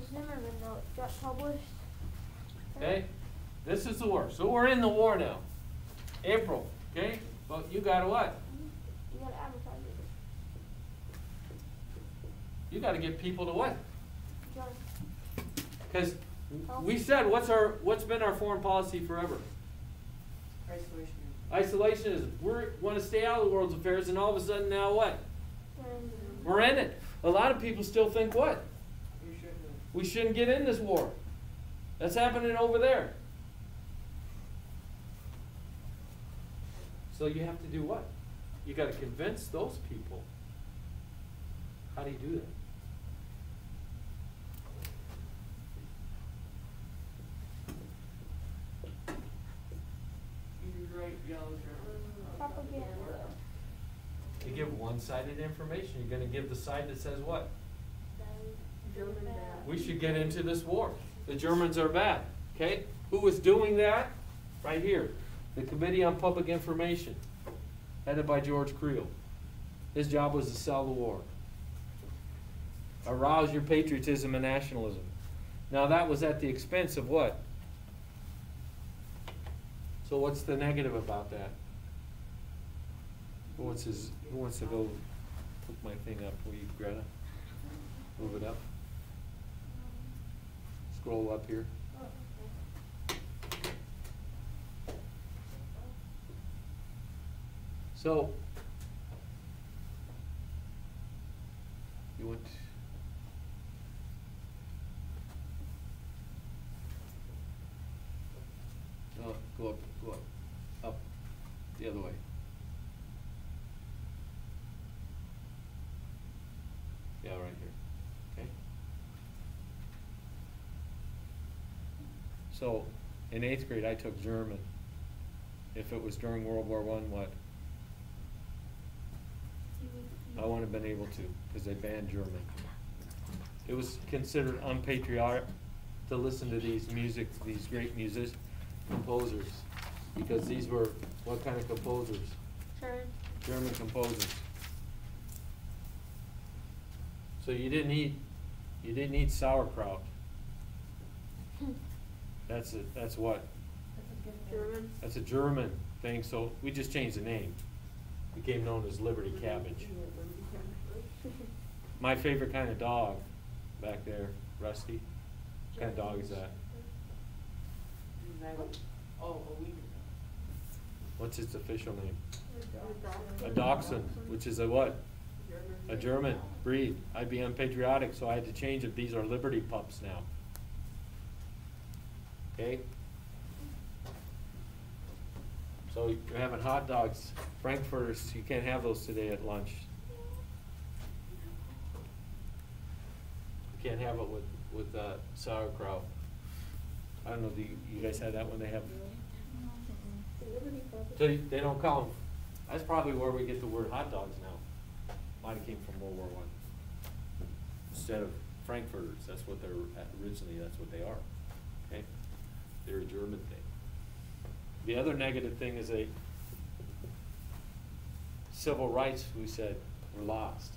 Zimmerman note got published. Okay? This is the war. So we're in the war now. April, okay? But you gotta what? You gotta advertise it. You gotta get people to what? Join. Because we said, what's been our foreign policy forever? Isolationism. We want to stay out of the world's affairs, and all of a sudden now what? We're in it. A lot of people still think what? We shouldn't get in this war. That's happening over there. So you have to do what? You got to convince those people. How do you do that? Propaganda. You give one-sided information. You're going to give the side that says what? We should get into this war. The Germans are bad. Okay? Who was doing that? Right here. The Committee on Public Information, headed by George Creel. His job was to sell the war. Arouse your patriotism and nationalism. Now that was at the expense of what? So what's the negative about that? Who wants to go put my thing up? Will you, Greta? Move it up. Scroll up here. So, you want go up, the other way. Yeah, right here. Okay. So, in 8th grade, I took German. If it was during World War I, what? I wouldn't have been able to, because they banned German. It was considered unpatriotic to listen to these great composers, because these were what kind of composers? German composers. So you didn't eat sauerkraut. That's what? German. That's a German thing. So we just changed the name. Became known as Liberty Cabbage. My favorite kind of dog, back there, Rusty. What kind of dog is that? What's its official name? A Dachshund, which is a what? A German breed. I'd be unpatriotic, so I had to change it. These are Liberty pups now. Okay? So you're having hot dogs, Frankfurters. You can't have those today at lunch. You can't have it with sauerkraut. I don't know. Do you guys have that when they have? So they don't call them. That's probably where we get the word hot dogs now. Mine came from World War I. Instead of Frankfurters, that's what they're originally. That's what they are. Okay, they're a German thing. The other negative thing is civil rights, we said, were lost.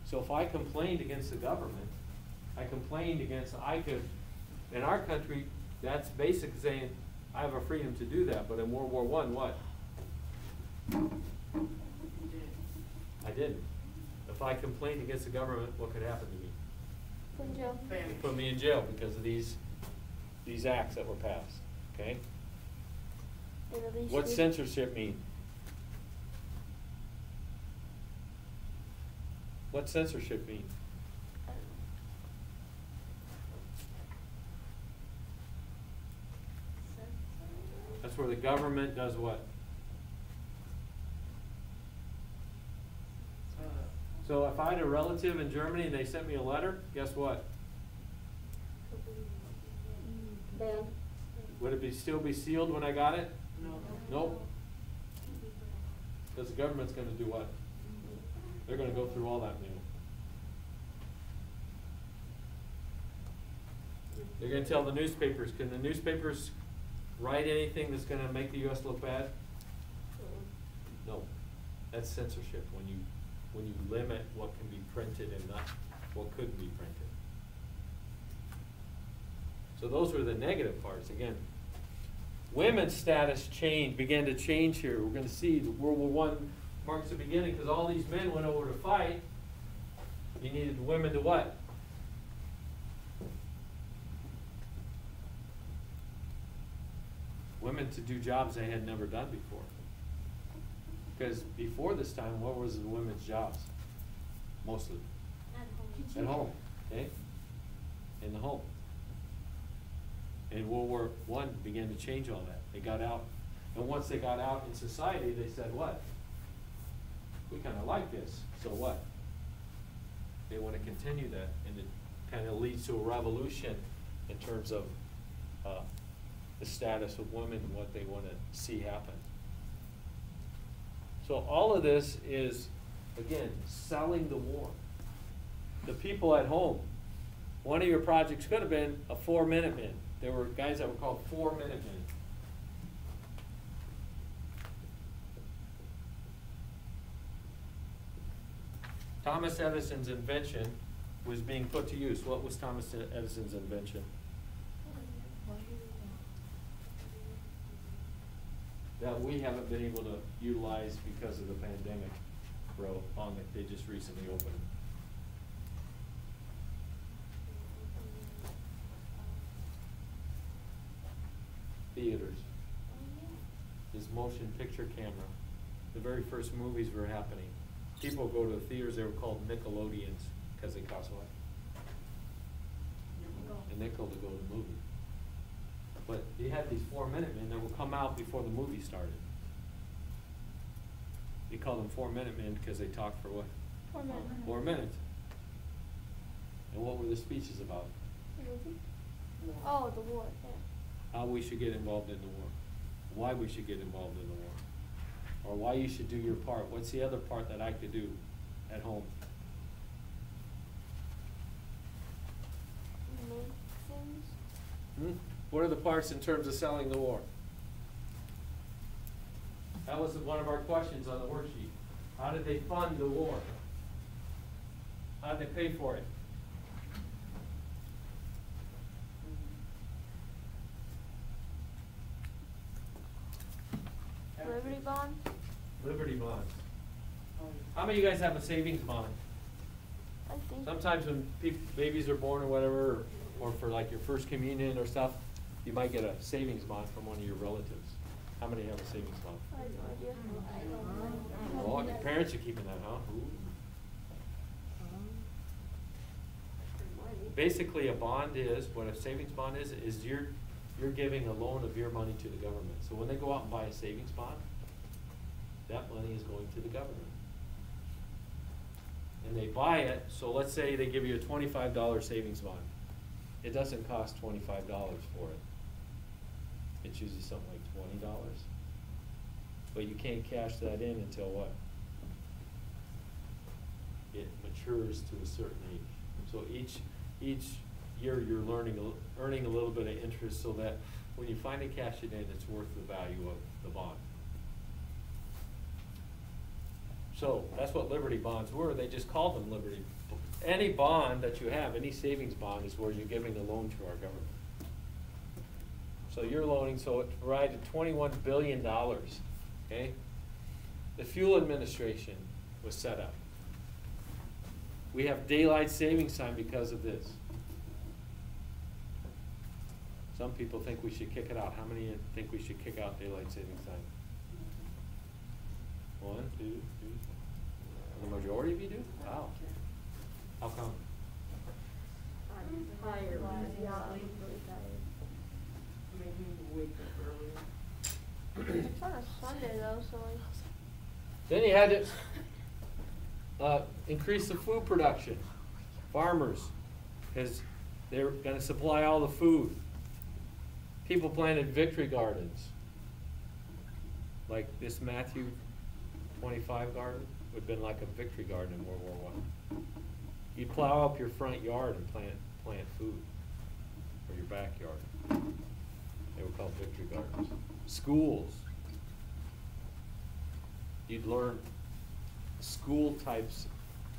So if I complained against the government, in our country, that's basically saying, I have a freedom to do that, but in World War I, what? I didn't. If I complained against the government, what could happen to me? Put in jail. Put me in jail because of these acts that were passed, okay? What's censorship mean? What's censorship mean? That's where the government does what? So if I had a relative in Germany and they sent me a letter, guess what? Banned. Would it still be sealed when I got it? No. Nope. Because the government's going to do what? They're going to go through all that mail. They're going to tell the newspapers. Can the newspapers write anything that's going to make the U.S. look bad? No. That's censorship. When you limit what can be printed and not what couldn't be printed. So those were the negative parts. Again, women's status began to change here. We're going to see that World War I marks the beginning because all these men went over to fight. You needed women to what? Women to do jobs they had never done before. Because before this time, what was the women's jobs? Mostly at home, okay? In the home. And World War I began to change all that. They got out. And once they got out in society, they said, what? We kind of like this. So what? They want to continue that. And it kind of leads to a revolution in terms of the status of women and what they want to see happen. So all of this is, again, selling the war. The people at home, one of your projects could have been a 4-minute man. There were guys that were called 4-minute men. Thomas Edison's invention was being put to use. What was Thomas Edison's invention? That we haven't been able to utilize because of the pandemic, bro, on that they just recently opened. Theaters. His motion picture camera. The very first movies were happening. People go to the theaters, they were called Nickelodeons because they cost what? A nickel to go to the movie. But you had these 4-minute men that would come out before the movie started. You call them 4-minute men because they talked for what? 4 minutes. 4 minutes. And what were the speeches about? Oh, the war, yeah. How we should get involved in the war. Why we should get involved in the war. Or why you should do your part. What's the other part that I could do at home? Make things. What are the parts in terms of selling the war? That was one of our questions on the worksheet. How did they fund the war? How did they pay for it? Liberty bond? Liberty bonds. How many of you guys have a savings bond? I think. Sometimes when babies are born or whatever, or for like your first communion or stuff, you might get a savings bond from one of your relatives. How many have a savings bond? I have no idea. Oh, your parents are keeping that, huh? Ooh. Basically, a bond is, what a savings bond is you're giving a loan of your money to the government. So when they go out and buy a savings bond, that money is going to the government. And they buy it, so let's say they give you a $25 savings bond. It doesn't cost $25 for it. It's usually something like $20. But you can't cash that in until what? It matures to a certain age. So each year you're earning a little bit of interest so that when you finally cash it in, it's worth the value of the bond. So that's what Liberty bonds were. They just called them Liberty. Any bond that you have, any savings bond, is where you're giving a loan to our government. So you're loaning, so it provided $21 billion, okay? The Fuel Administration was set up. We have daylight savings time because of this. Some people think we should kick it out. How many think we should kick out daylight savings time? 1, 2, 3. The majority of you do? Wow. How come? I'm tired. Maybe wake up earlier. It's on a Sunday though, so Then you had to increase the food production. Farmers, because they're going to supply all the food. People planted victory gardens. Like this Matthew 25 garden would have been like a victory garden in World War I. You'd plow up your front yard and plant food, or your backyard. They were called victory gardens. Schools. You'd learn school types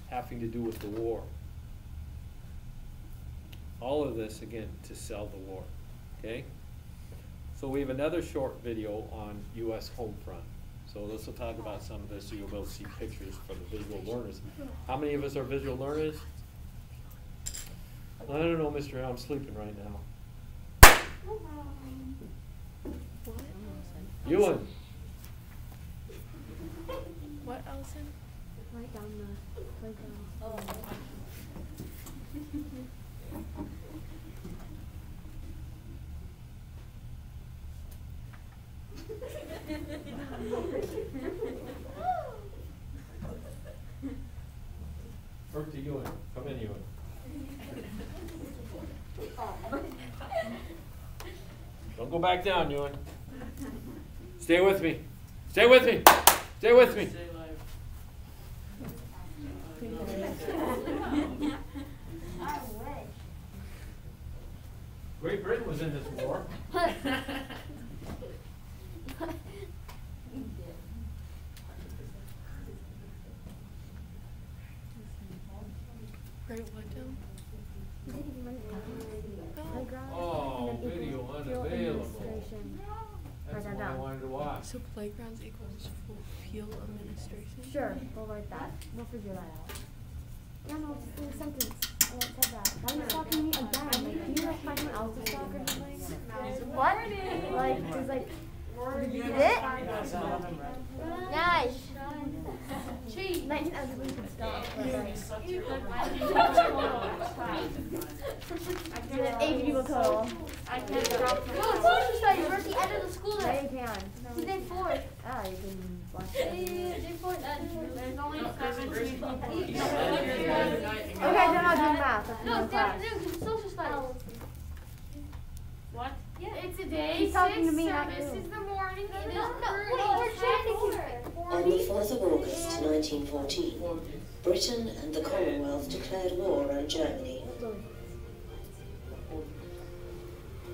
having to do with the war. all of this, again, to sell the war, okay? So we have another short video on U.S. home front. So this will talk about some of this, so you'll be able to see pictures for the visual learners. How many of us are visual learners? I don't know, Mr. Hill, I'm sleeping right now. Ewan. What, Allison? Right down the playground. Work to Ewan. Come in, Ewan. Don't go back down, Ewan. Stay with me. Stay with me. Stay with me. Great Britain was in this war. Right, what down? Oh, video unavailable. That's the one I wanted to watch. So playgrounds equals fuel administration? Sure, we'll write that. We'll figure that out. Yeah, no, it's in a sentence. I won't say that. Why are you stalking me again? Like, can you like find someone else to stalk or something? What? Like, just like, did you get it? Nice. 19 other people can stalk. But 8 people total. I can't drop my phone. Social studies, we're at the end of the school Yeah, day. you can. It's day 4. Ah, you can watch it. Day 4. There's only 7 people. Okay, then I'll do math. That's No, no it's class. afternoon because it's social studies. What? Yeah, it's a day She's talking to 6, me, so not this you. is the morning. It is No, we're checking. On the 4th of August 1914, Britain and the Commonwealth declared war on Germany.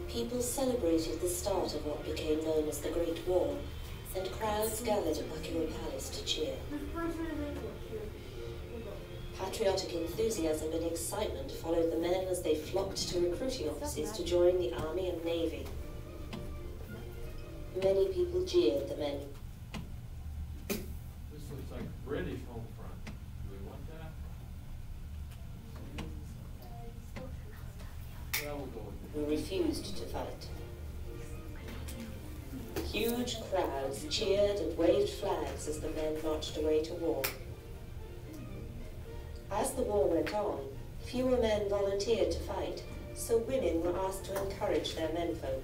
People celebrated the start of what became known as the Great War, and crowds gathered at Buckingham Palace to cheer. Patriotic enthusiasm and excitement followed the men as they flocked to recruiting offices to join the Army and Navy. Many people jeered the men. This looks like British home front. Do we want that? Well, we'll go with Who refused to fight. Huge crowds cheered and waved flags as the men marched away to war. As the war went on, fewer men volunteered to fight, so women were asked to encourage their menfolk.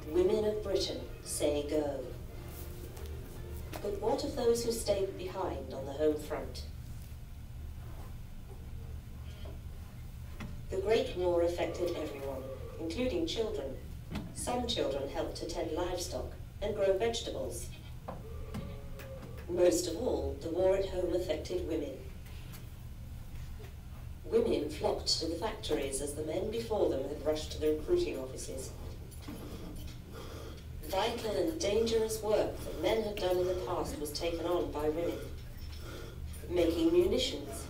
Women of Britain say go. But what of those who stayed behind on the home front? The Great War affected everyone, including children. Some children helped to tend livestock and grow vegetables. Most of all, the war at home affected women. Women flocked to the factories as the men before them had rushed to the recruiting offices. Vital and dangerous work that men had done in the past was taken on by women. Making munitions,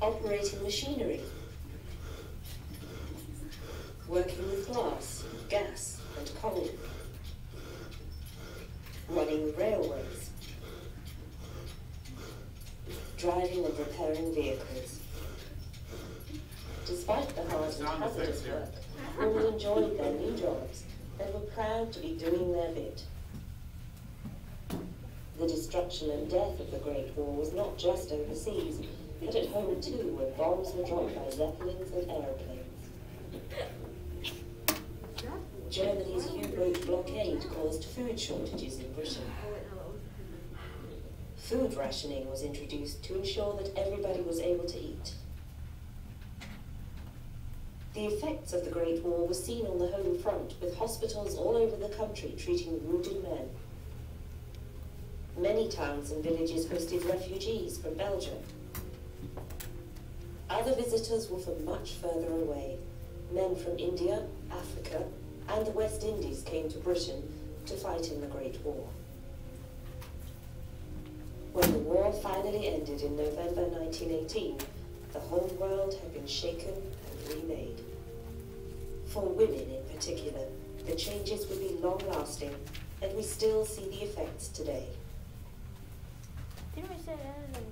operating machinery, working with glass, gas, and coal, running railways, driving and repairing vehicles. Despite the hard and hazardous work, women enjoyed their new jobs and were proud to be doing their bit. The destruction and death of the Great War was not just overseas, but at home too, where bombs were dropped by zeppelins and aeroplanes. Germany's U-boat blockade caused food shortages in Britain. Food rationing was introduced to ensure that everybody was able to eat. The effects of the Great War were seen on the home front, with hospitals all over the country treating wounded men. Many towns and villages hosted refugees from Belgium. Other visitors were from much further away. Men from India, Africa, and the West Indies came to Britain to fight in the Great War. When the war finally ended in November 1918, the whole world had been shaken and remade. For women in particular, the changes would be long-lasting, and we still see the effects today. Didn't we say that in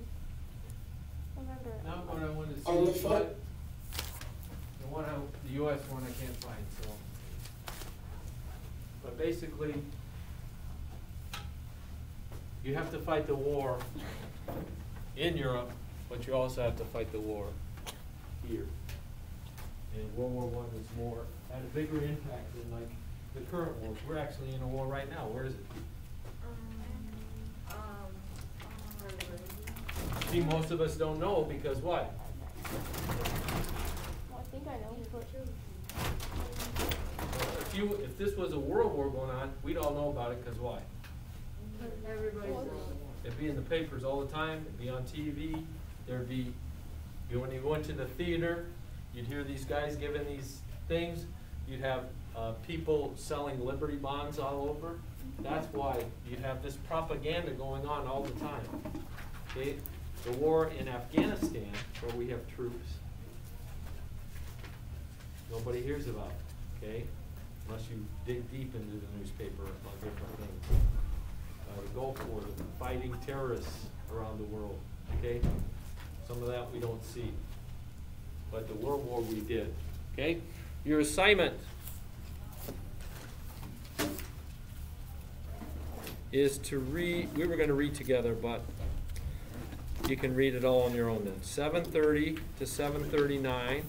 November? Not what I want to On the see, front- but the US one I can't find, so. But basically, you have to fight the war in Europe, but you also have to fight the war here. And World War I was more, had a bigger impact than like the current wars. We're actually in a war right now. Where is it? See, most of us don't know because what? Well, I think I know, but If this was a world war going on, we'd all know about it, because why? Everybody's on. It'd be in the papers all the time, it'd be on TV, there'd be, when you went to the theater, you'd hear these guys giving these things, you'd have people selling Liberty bonds all over. That's why you have this propaganda going on all the time. Okay? The war in Afghanistan, where we have troops, nobody hears about it, okay? Unless you dig deep into the newspaper on different things. The Gulf War, the fighting terrorists around the world, okay? Some of that we don't see. But the World War we did, okay? Your assignment is to read, we were going to read together, but you can read it all on your own then. 7:30 to 7:39.